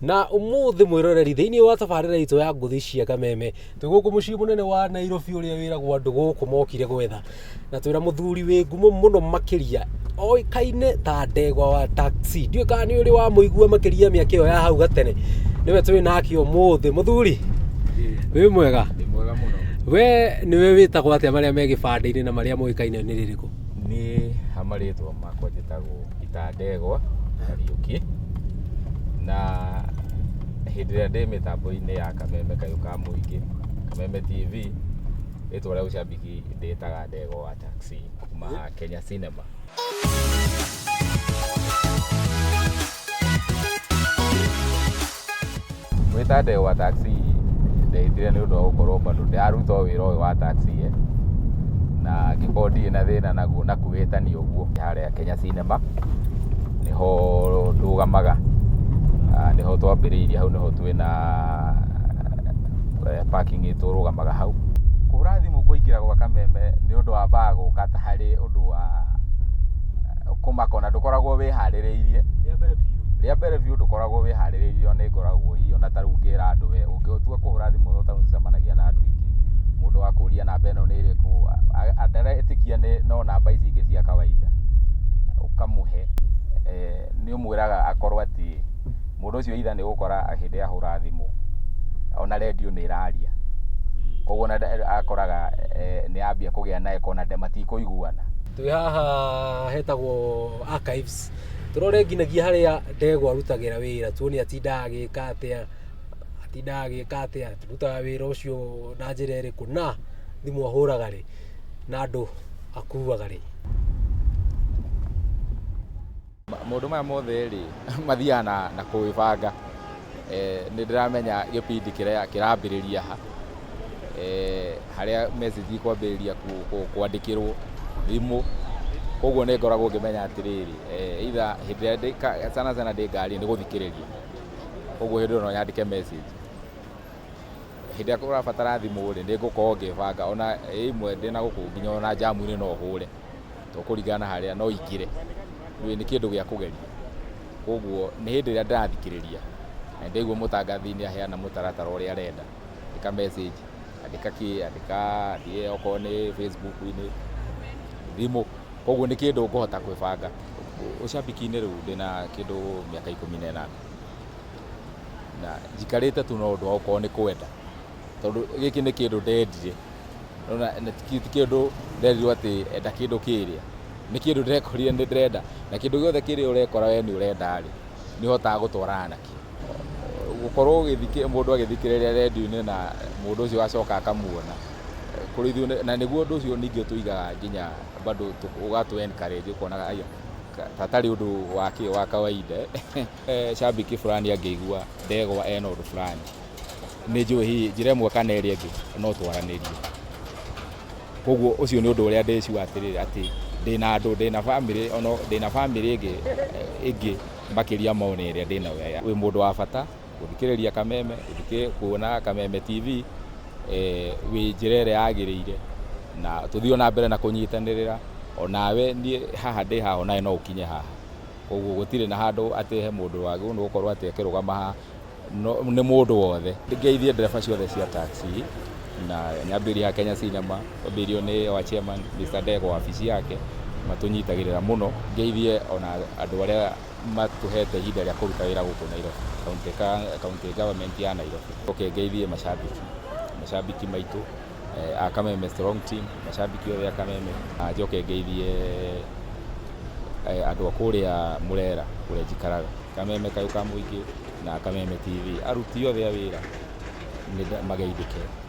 Na umuthi mwiroreri thiini wa tabarira itu ya nguthi cia Kameme tuguku mucii munene wa Nairobi uria wiragwo andu guku mokire gwetha na twira muthuri wi ngumo muno makiria oikaine ta Ndegwa wa taxi ndiu kana ni uri wa muigua makiria miaka iyo ya hau gatene niwe twi naki umuthi muthuri wi mwega mwega muno we niwe witagwo atia maria me gibande-ini na maria muikaine ni ririku ni hamaritwo makwa njitagwo Ndegwa Kariuki na hindi ria ndi mitambo-ini ya Kameme kayu ka muingi Kameme TV itwa ria ucambiki nditaga Ndegwa wa taxi kuma Kenya Cinema. Wita Ndegwa wa taxi ndehitire ni undu wa gukorwo bado ndiaruta wira uyu wa taxi na ngikondi na thina naguo na kuhitania uguo haria Kenya Cinema niho ndugamaga niho twambiriirie hau niho twina parking itu rugamaga hau kuhura thimu kuingira gwa Kameme ni undu wa bago kata hari undu wa kumakona ndukoragwo wihaririirie ria mbere biu ndukoragwo wihaririirie ona ngoragwo hiyo na tarungira andu we ungitua kuhura thimu utacemanagia na andu ingi mundu wa kuria namba ino ni iriku andare etikia no namba ici ingi cia kawaida ukamuhe ni umwiraga akorwo ati mundu ucio itha ni gukora hindi ahura thimu ona radio ni iraria koguo na akoraga ni ambia kugia nae kona ndemati kuiguana twi haha hetagwo archives turore nginagia haria Ndegwa arutagira wira tuone atindaga agika atia turutaga wira ucio na njira iriku na thimu ahuraga ri na andu akuaga ri maundu maya mothe ri mathiana na kuibanga ni ndiramenya gipindi kiria kirambiriria ha haria message ikwambiriria kwandikirwo thimu koguo ni ngoragwo ngimenya atiriri either hindi sana ndi ngari ni guthikiriria koguo hindi no nyandike message hindi akora urabatara thimu ri ndi ngukorwo ngibanga ona imwe ndina guku nginya ona jamu-ini no hure tukuringana haria no ikire ni kindu gia kugeria koguo ni hindi ria ndirathikiriria na ndigwo mutangathi-ini aheana mutaratara uria arenda ndika message andika thie oko ni Facebook-ini thimu koguo ni kindu nguhota kwibanga ucambiki-ini riu ndina kindu miaka 18 na njikarite tu no undu wa ukorwo ni kwenda tondu giki ni kindu ndendire ona ti kindu nderirwo ati enda kindu kiria ni kindu ndekorire ni ndrenda na kindu giothe kiria urekora we ni urenda ri ni hotaga gutwarana nakio gukorwo mundu agithikiriria radio-ini na mundu ucio acoka akamuona kurithu na niguo undu ucio ningi tuigaga nginya bado ugatu encourage kuonaga aya tatari undu wake wa kawaida shabiki fulani angeigua Ndegwa ena undu fulani ni njui hi njira imwe kana iria ingi no twaranirie koguo ucio ni undu uria ndeciua atiriri ati ndina family ingi makiria maone iria ndina we mundu wa bata guthikiriria Kameme kuona Kameme TV wi njira iria yagiriire na tuthio na mbere na kunyitanirira onawe ni haha ndi haha nae no ukinye haha koguo gutire na handu ati he mundu wagi no gukorwo ati akirugama haha ni mundu wothe ngeithie ndereba ciothe cia taxi na nyambiri ya Kenya Cinema obirio ni wa chairman Mr. Ndegwa ofisi yake matunyitagirira muno ngeithie ona andu aria matuhete ihinda ria kuruta wira guku Nairobi county government ya Nairobi ngeithie mashabiki maitu a Kameme strong team mashabiki othe a Kameme njoke ngeithie andu akuria Murera kuria njikaraga Kameme kayu ka muingi na Kameme TV aruti othe a wira ni mageithike.